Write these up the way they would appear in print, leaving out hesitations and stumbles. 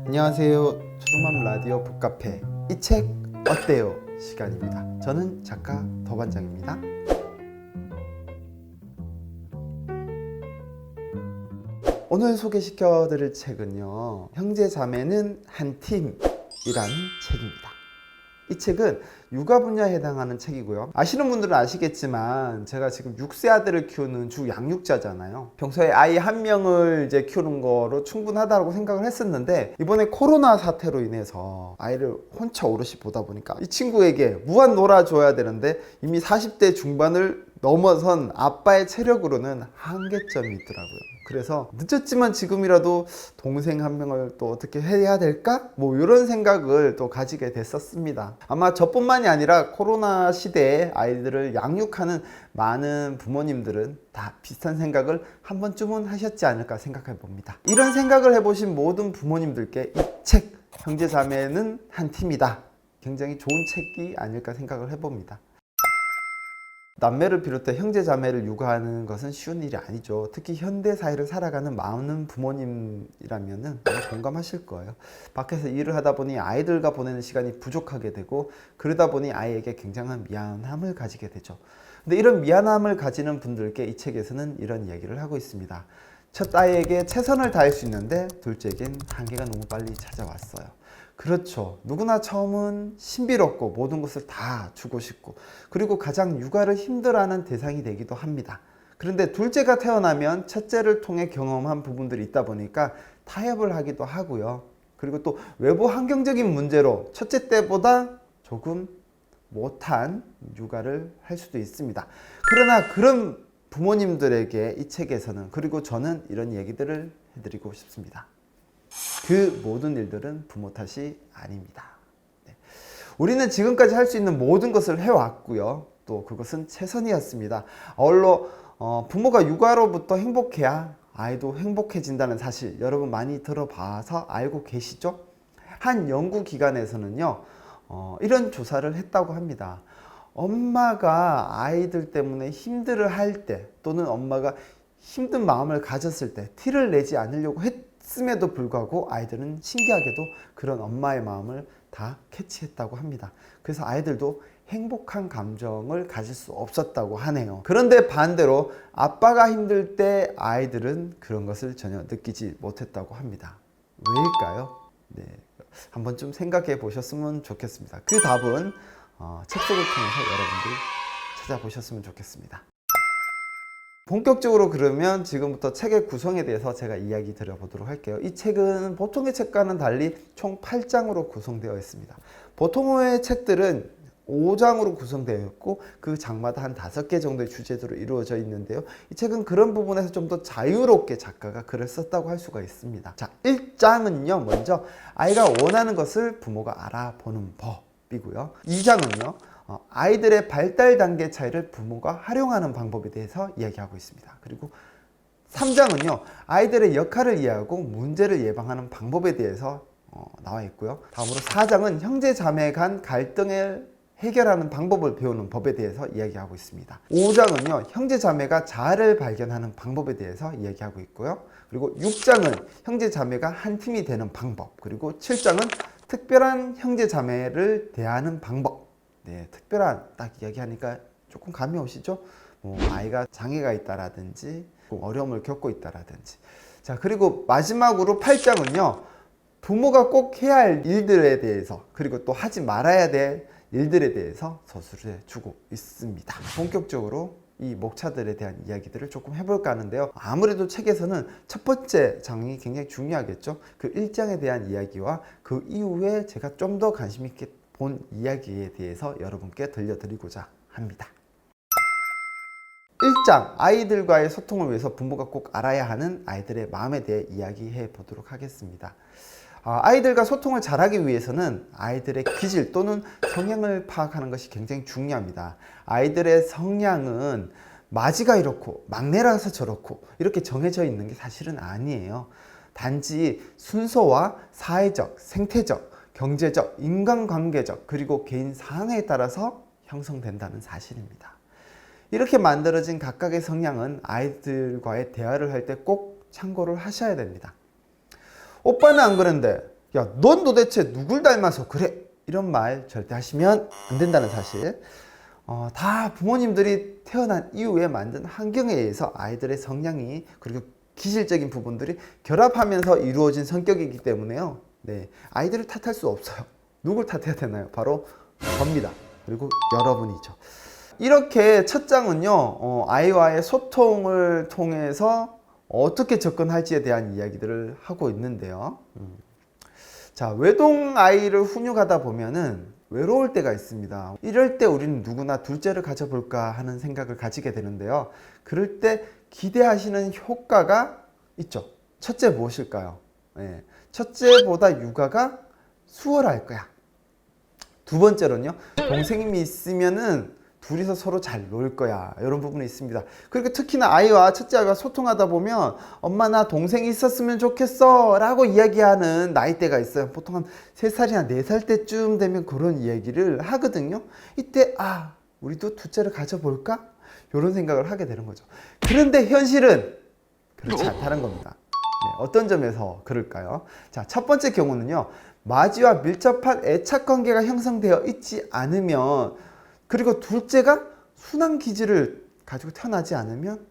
안녕하세요. 초등맘 라디오 북카페 이 책 어때요? 시간입니다. 저는 작가 더반장입니다. 오늘 소개시켜 드릴 책은요, 형제자매는 한 팀이라는 책입니다. 이 책은 육아 분야에 해당하는 책이고요. 아시는 분들은 아시겠지만 제가 지금 6세 아들을 키우는 주 양육자잖아요. 평소에 아이 한 명을 이제 키우는 거로 충분하다고 생각을 했었는데, 이번에 코로나 사태로 인해서 아이를 혼자 오롯이 보다 보니까 이 친구에게 무한 놀아줘야 되는데 이미 40대 중반을 넘어선 아빠의 체력으로는 한계점이 있더라고요. 그래서 늦었지만 지금이라도 동생 한 명을 또 어떻게 해야 될까? 뭐 이런 생각을 또 가지게 됐었습니다. 아마 저뿐만이 아니라 코로나 시대에 아이들을 양육하는 많은 부모님들은 다 비슷한 생각을 한 번쯤은 하셨지 않을까 생각해 봅니다. 이런 생각을 해보신 모든 부모님들께 이 책, 형제자매는 한 팀이다, 굉장히 좋은 책이 아닐까 생각을 해봅니다. 남매를 비롯해 형제자매를 육아하는 것은 쉬운 일이 아니죠. 특히 현대사회를 살아가는 많은 부모님이라면 공감하실 거예요. 밖에서 일을 하다 보니 아이들과 보내는 시간이 부족하게 되고, 그러다 보니 아이에게 굉장한 미안함을 가지게 되죠. 근데 이런 미안함을 가지는 분들께 이 책에서는 이런 이야기를 하고 있습니다. 첫 아이에게 최선을 다할 수 있는데 둘째에겐 한계가 너무 빨리 찾아왔어요. 그렇죠. 누구나 처음은 신비롭고 모든 것을 다 주고 싶고, 그리고 가장 육아를 힘들어하는 대상이 되기도 합니다. 그런데 둘째가 태어나면 첫째를 통해 경험한 부분들이 있다 보니까 타협을 하기도 하고요. 그리고 또 외부 환경적인 문제로 첫째 때보다 조금 못한 육아를 할 수도 있습니다. 그러나 그런 부모님들에게 이 책에서는, 그리고 저는 이런 얘기들을 해드리고 싶습니다. 그 모든 일들은 부모 탓이 아닙니다. 우리는 지금까지 할 수 있는 모든 것을 해왔고요. 또 그것은 최선이었습니다. 아울러 부모가 육아로부터 행복해야 아이도 행복해진다는 사실, 여러분 많이 들어봐서 알고 계시죠? 한 연구기관에서는요, 이런 조사를 했다고 합니다. 엄마가 아이들 때문에 힘들어 할 때, 또는 엄마가 힘든 마음을 가졌을 때 티를 내지 않으려고 했음에도 불구하고 아이들은 신기하게도 그런 엄마의 마음을 다 캐치했다고 합니다. 그래서 아이들도 행복한 감정을 가질 수 없었다고 하네요. 그런데 반대로 아빠가 힘들 때 아이들은 그런 것을 전혀 느끼지 못했다고 합니다. 왜일까요? 네, 한번 좀 생각해 보셨으면 좋겠습니다. 그 답은 책 속을 통해서 여러분들이 찾아보셨으면 좋겠습니다. 본격적으로 그러면 지금부터 책의 구성에 대해서 제가 이야기 드려보도록 할게요. 이 책은 보통의 책과는 달리 총 8장으로 구성되어 있습니다. 보통의 책들은 5장으로 구성되어 있고 그 장마다 한 5개 정도의 주제로 이루어져 있는데요. 이 책은 그런 부분에서 좀 더 자유롭게 작가가 글을 썼다고 할 수가 있습니다. 자, 1장은요, 먼저 아이가 원하는 것을 부모가 알아보는 법이고요. 2장은요, 아이들의 발달 단계 차이를 부모가 활용하는 방법에 대해서 이야기하고 있습니다. 그리고 3장은요, 아이들의 역할을 이해하고 문제를 예방하는 방법에 대해서 나와 있고요. 다음으로 4장은 형제 자매 간 갈등을 해결하는 방법을 배우는 법에 대해서 이야기하고 있습니다. 5장은요, 형제 자매가 자아를 발견하는 방법에 대해서 이야기하고 있고요. 그리고 6장은 형제 자매가 한 팀이 되는 방법, 그리고 7장은 특별한 형제 자매를 대하는 방법. 네, 특별한, 딱 이야기하니까 조금 감이 오시죠? 아이가 장애가 있다라든지 어려움을 겪고 있다라든지. 자, 그리고 마지막으로 8장은요, 부모가 꼭 해야 할 일들에 대해서, 그리고 또 하지 말아야 될 일들에 대해서 서술을 해주고 있습니다. 본격적으로 이 목차들에 대한 이야기들을 조금 해볼까 하는데요. 아무래도 책에서는 첫 번째 장이 굉장히 중요하겠죠. 그 1장에 대한 이야기와 그 이후에 제가 좀 더 관심 있게 본 이야기에 대해서 여러분께 들려드리고자 합니다. 1장, 아이들과의 소통을 위해서 부모가 꼭 알아야 하는 아이들의 마음에 대해 이야기해 보도록 하겠습니다. 아이들과 소통을 잘하기 위해서는 아이들의 기질 또는 성향을 파악하는 것이 굉장히 중요합니다. 아이들의 성향은 마지가 이렇고 막내라서 저렇고 이렇게 정해져 있는 게 사실은 아니에요. 단지 순서와 사회적, 생태적, 경제적, 인간관계적, 그리고 개인 상황에 따라서 형성된다는 사실입니다. 이렇게 만들어진 각각의 성향은 아이들과의 대화를 할 때 꼭 참고를 하셔야 됩니다. 오빠는 안 그런데 야, 넌 도대체 누굴 닮아서 그래? 이런 말 절대 하시면 안 된다는 사실. 다 부모님들이 태어난 이후에 만든 환경에 의해서 아이들의 성향이 그리고 기질적인 부분들이 결합하면서 이루어진 성격이기 때문에요. 네, 아이들을 탓할 수 없어요. 누굴 탓해야 되나요? 바로 접니다. 그리고 여러분이죠. 이렇게 첫 장은요, 아이와의 소통을 통해서 어떻게 접근할지에 대한 이야기들을 하고 있는데요. 자, 외동 아이를 훈육하다 보면은 외로울 때가 있습니다. 이럴 때 우리는 누구나 둘째를 가져볼까 하는 생각을 가지게 되는데요. 그럴 때 기대하시는 효과가 있죠. 첫째 무엇일까요? 네, 첫째보다 육아가 수월할 거야. 두 번째로는요, 동생이 있으면은 둘이서 서로 잘 놀 거야. 이런 부분이 있습니다. 그리고 특히나 아이와 첫째 아이가 소통하다 보면 엄마 나 동생이 있었으면 좋겠어 라고 이야기하는 나이대가 있어요. 보통 한 3살이나 4살 때쯤 되면 그런 이야기를 하거든요. 이때 우리도 둘째를 가져볼까? 이런 생각을 하게 되는 거죠. 그런데 현실은 그렇지 않다는 겁니다. 네, 어떤 점에서 그럴까요? 자, 첫 번째 경우는요, 마지와 밀접한 애착 관계가 형성되어 있지 않으면, 그리고 둘째가 순한 기질을 가지고 태어나지 않으면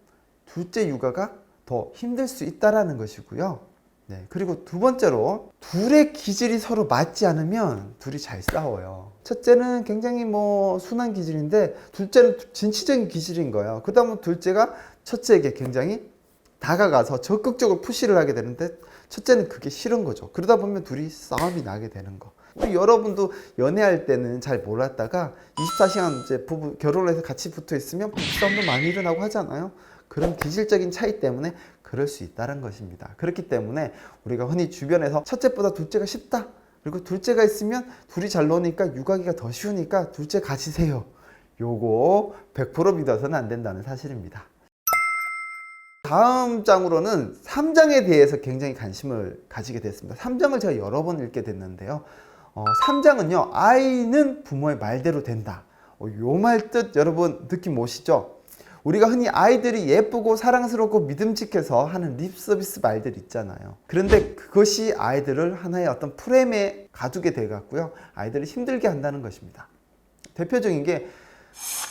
둘째 육아가 더 힘들 수 있다는 것이고요. 네, 그리고 두 번째로 둘의 기질이 서로 맞지 않으면 둘이 잘 싸워요. 첫째는 굉장히 순한 기질인데 둘째는 진취적인 기질인 거예요. 그러다 보면 둘째가 첫째에게 굉장히 다가가서 적극적으로 푸시를 하게 되는데 첫째는 그게 싫은 거죠. 그러다 보면 둘이 싸움이 나게 되는 거. 우리 여러분도 연애할 때는 잘 몰랐다가 24시간 이제 부부 결혼을 해서 같이 붙어 있으면 부부싸움도 많이 일어나고 하잖아요. 그런 기질적인 차이 때문에 그럴 수 있다는 것입니다. 그렇기 때문에 우리가 흔히 주변에서 첫째보다 둘째가 쉽다, 그리고 둘째가 있으면 둘이 잘 노니까 육아기가 더 쉬우니까 둘째 가지세요, 요거 100% 믿어서는 안 된다는 사실입니다. 다음 장으로는 3장에 대해서 굉장히 관심을 가지게 됐습니다. 3장을 제가 여러 번 읽게 됐는데요. 3장은요, 아이는 부모의 말대로 된다. 요 말 뜻 여러분 느낌 오시죠? 우리가 흔히 아이들이 예쁘고 사랑스럽고 믿음직해서 하는 립 서비스 말들 있잖아요. 그런데 그것이 아이들을 하나의 어떤 프레임에 가두게 돼 갖고요, 아이들을 힘들게 한다는 것입니다. 대표적인 게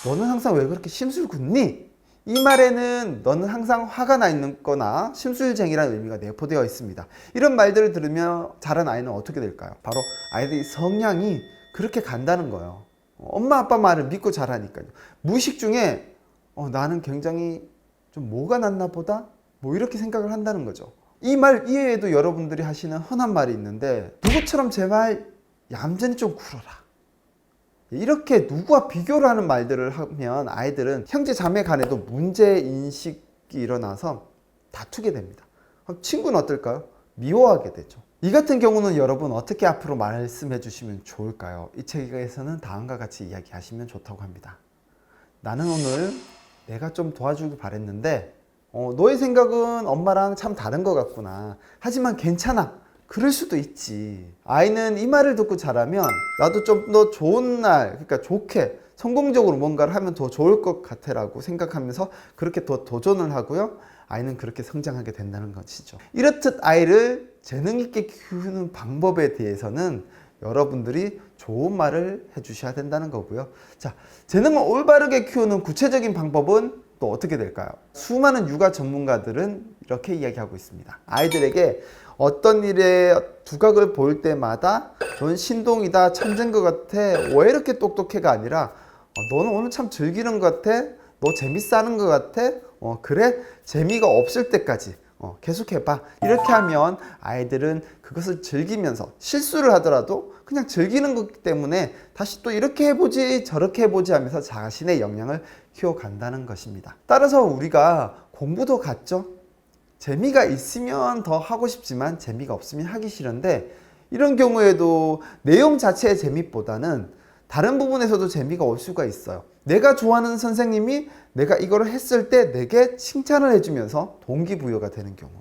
너는 항상 왜 그렇게 심술 굽니? 이 말에는 너는 항상 화가 나 있는 거나 심술쟁이라는 의미가 내포되어 있습니다. 이런 말들을 들으면 자란 아이는 어떻게 될까요? 바로 아이들이 성향이 그렇게 간다는 거예요. 엄마 아빠 말을 믿고 자라니까요. 무의식 중에 나는 굉장히 좀 뭐가 낫나 보다? 이렇게 생각을 한다는 거죠. 이 말 이외에도 여러분들이 하시는 흔한 말이 있는데, 누구처럼 제발 얌전히 좀 굴어라. 이렇게 누구와 비교를 하는 말들을 하면 아이들은 형제 자매 간에도 문제인식이 일어나서 다투게 됩니다. 그럼 친구는 어떨까요? 미워하게 되죠. 이 같은 경우는 여러분 어떻게 앞으로 말씀해 주시면 좋을까요? 이 책에서는 다음과 같이 이야기하시면 좋다고 합니다. 나는 오늘 내가 좀 도와주길 바랬는데 너의 생각은 엄마랑 참 다른 것 같구나. 하지만 괜찮아. 그럴 수도 있지. 아이는 이 말을 듣고 자라면 나도 좀 더 좋은 날, 그러니까 좋게 성공적으로 뭔가를 하면 더 좋을 것 같아 라고 생각하면서 그렇게 더 도전을 하고요, 아이는 그렇게 성장하게 된다는 것이죠. 이렇듯 아이를 재능 있게 키우는 방법에 대해서는 여러분들이 좋은 말을 해주셔야 된다는 거고요. 자, 재능을 올바르게 키우는 구체적인 방법은 또 어떻게 될까요? 수많은 육아 전문가들은 이렇게 이야기하고 있습니다. 아이들에게 어떤 일에 두각을 볼 때마다 넌 신동이다, 천재인 것 같아, 왜 이렇게 똑똑해가 아니라 너는 오늘 참 즐기는 것 같아, 너 재밌어 하는 것 같아, 그래? 재미가 없을 때까지 계속 해봐. 이렇게 하면 아이들은 그것을 즐기면서 실수를 하더라도 그냥 즐기는 거기 때문에 다시 또 이렇게 해보지 저렇게 해보지 하면서 자신의 역량을 키워간다는 것입니다. 따라서 우리가 공부도 같죠. 재미가 있으면 더 하고 싶지만 재미가 없으면 하기 싫은데, 이런 경우에도 내용 자체의 재미보다는 다른 부분에서도 재미가 올 수가 있어요. 내가 좋아하는 선생님이 내가 이거를 했을 때 내게 칭찬을 해주면서 동기부여가 되는 경우,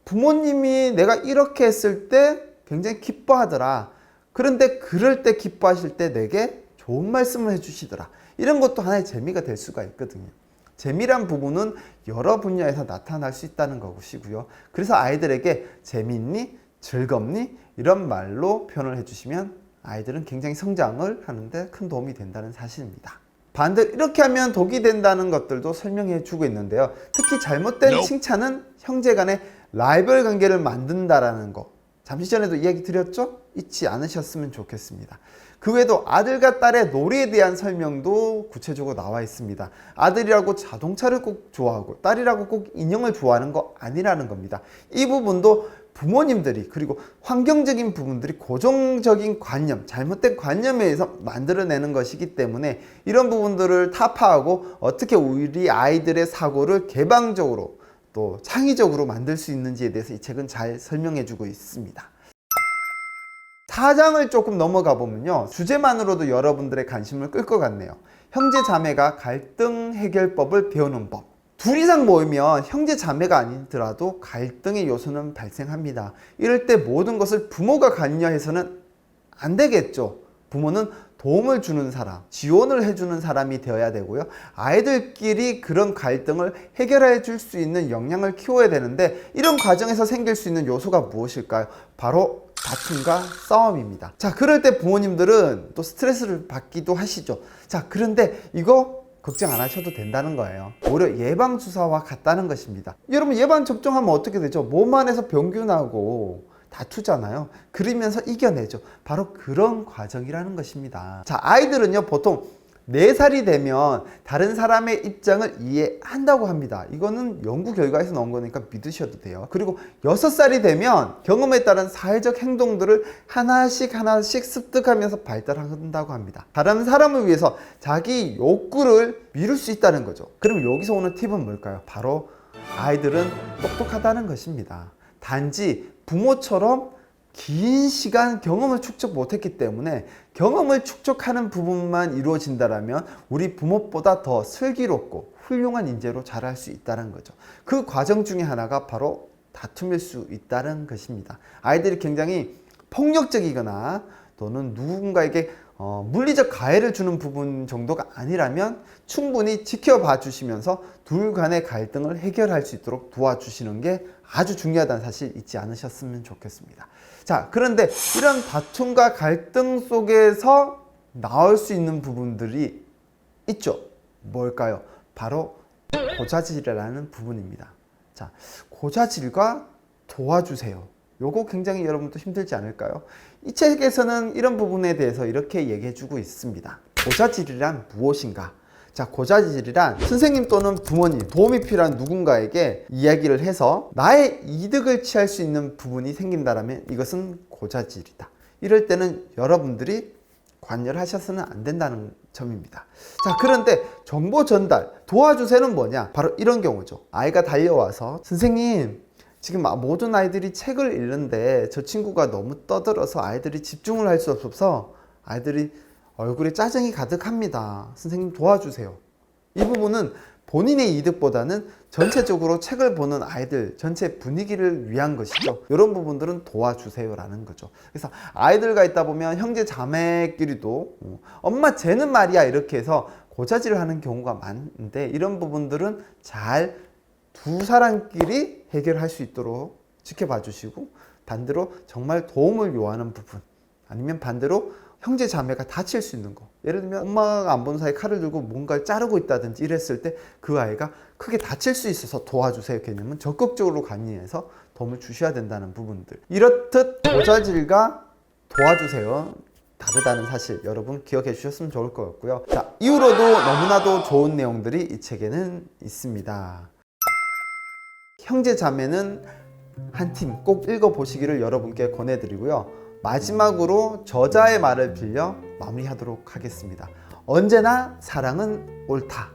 부모님이 내가 이렇게 했을 때 굉장히 기뻐하더라. 그런데 그럴 때 기뻐하실 때 내게 좋은 말씀을 해주시더라. 이런 것도 하나의 재미가 될 수가 있거든요. 재미란 부분은 여러 분야에서 나타날 수 있다는 것이고요. 그래서 아이들에게 재미있니? 즐겁니? 이런 말로 표현을 해주시면 아이들은 굉장히 성장을 하는데 큰 도움이 된다는 사실입니다. 반대로 이렇게 하면 독이 된다는 것들도 설명해 주고 있는데요. 특히 잘못된 칭찬은 형제 간의 라이벌 관계를 만든다라는 거, 잠시 전에도 이야기 드렸죠? 잊지 않으셨으면 좋겠습니다. 그 외에도 아들과 딸의 놀이에 대한 설명도 구체적으로 나와 있습니다. 아들이라고 자동차를 꼭 좋아하고 딸이라고 꼭 인형을 좋아하는 거 아니라는 겁니다. 이 부분도 부모님들이, 그리고 환경적인 부분들이 고정적인 관념, 잘못된 관념에 의해서 만들어내는 것이기 때문에 이런 부분들을 타파하고 어떻게 우리 아이들의 사고를 개방적으로 또 창의적으로 만들 수 있는지에 대해서 이 책은 잘 설명해 주고 있습니다. 4장을 조금 넘어가 보면요, 주제만으로도 여러분들의 관심을 끌 것 같네요. 형제 자매가 갈등 해결법을 배우는 법. 둘 이상 모이면 형제 자매가 아니더라도 갈등의 요소는 발생합니다. 이럴 때 모든 것을 부모가 관여해서는 안 되겠죠. 부모는 도움을 주는 사람, 지원을 해주는 사람이 되어야 되고요. 아이들끼리 그런 갈등을 해결해 줄 수 있는 역량을 키워야 되는데, 이런 과정에서 생길 수 있는 요소가 무엇일까요? 바로 다툼과 싸움입니다. 자, 그럴 때 부모님들은 또 스트레스를 받기도 하시죠. 자, 그런데 이거 걱정 안 하셔도 된다는 거예요. 오히려 예방주사와 같다는 것입니다. 여러분, 예방접종하면 어떻게 되죠? 몸 안에서 병균하고 다투잖아요. 그러면서 이겨내죠. 바로 그런 과정이라는 것입니다. 자, 아이들은요, 보통 4살이 되면 다른 사람의 입장을 이해한다고 합니다. 이거는 연구 결과에서 나온 거니까 믿으셔도 돼요. 그리고 6살이 되면 경험에 따른 사회적 행동들을 하나씩 습득하면서 발달한다고 합니다. 다른 사람을 위해서 자기 욕구를 미룰 수 있다는 거죠. 그럼 여기서 오는 팁은 뭘까요? 바로 아이들은 똑똑하다는 것입니다. 단지 부모처럼 긴 시간 경험을 축적 못했기 때문에 경험을 축적하는 부분만 이루어진다면 우리 부모보다 더 슬기롭고 훌륭한 인재로 자랄 수 있다는 거죠. 그 과정 중에 하나가 바로 다툼일 수 있다는 것입니다. 아이들이 굉장히 폭력적이거나 또는 누군가에게 물리적 가해를 주는 부분 정도가 아니라면 충분히 지켜봐 주시면서 둘 간의 갈등을 해결할 수 있도록 도와주시는 게 아주 중요하다는 사실 잊지 않으셨으면 좋겠습니다. 자, 그런데 이런 다툼과 갈등 속에서 나올 수 있는 부분들이 있죠. 뭘까요? 바로 고자질이라는 부분입니다. 자, 고자질과 도와주세요. 요거 굉장히 여러분도 힘들지 않을까요? 이 책에서는 이런 부분에 대해서 이렇게 얘기해 주고 있습니다. 고자질이란 무엇인가? 자, 고자질이란 선생님 또는 부모님, 도움이 필요한 누군가에게 이야기를 해서 나의 이득을 취할 수 있는 부분이 생긴다면 이것은 고자질이다. 이럴 때는 여러분들이 관여를 하셔서는 안 된다는 점입니다. 자, 그런데 정보 전달, 도와주세요는 뭐냐? 바로 이런 경우죠. 아이가 달려와서 선생님, 지금 모든 아이들이 책을 읽는데 저 친구가 너무 떠들어서 아이들이 집중을 할 수 없어서 아이들이 얼굴에 짜증이 가득합니다. 선생님 도와주세요. 이 부분은 본인의 이득보다는 전체적으로 책을 보는 아이들 전체 분위기를 위한 것이죠. 이런 부분들은 도와주세요라는 거죠. 그래서 아이들과 있다 보면 형제 자매끼리도 엄마 쟤는 말이야 이렇게 해서 고자질을 하는 경우가 많은데, 이런 부분들은 잘 두 사람끼리 해결할 수 있도록 지켜봐 주시고, 반대로 정말 도움을 요하는 부분, 아니면 반대로 형제 자매가 다칠 수 있는 거, 예를 들면 엄마가 안 보는 사이에 칼을 들고 뭔가를 자르고 있다든지 이랬을 때 그 아이가 크게 다칠 수 있어서 도와주세요 개념은 적극적으로 관여해서 도움을 주셔야 된다는 부분들, 이렇듯 고자질과 도와주세요 다르다는 사실 여러분 기억해 주셨으면 좋을 것 같고요. 자, 이후로도 너무나도 좋은 내용들이 이 책에는 있습니다. 형제 자매는 한 팀 꼭 읽어보시기를 여러분께 권해드리고요. 마지막으로 저자의 말을 빌려 마무리하도록 하겠습니다. 언제나 사랑은 옳다.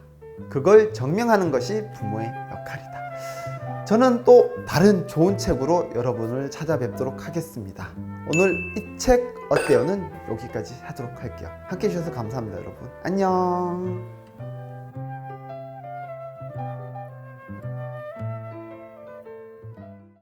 그걸 증명하는 것이 부모의 역할이다. 저는 또 다른 좋은 책으로 여러분을 찾아뵙도록 하겠습니다. 오늘 이 책 어때요는 여기까지 하도록 할게요. 함께 해주셔서 감사합니다, 여러분. 안녕.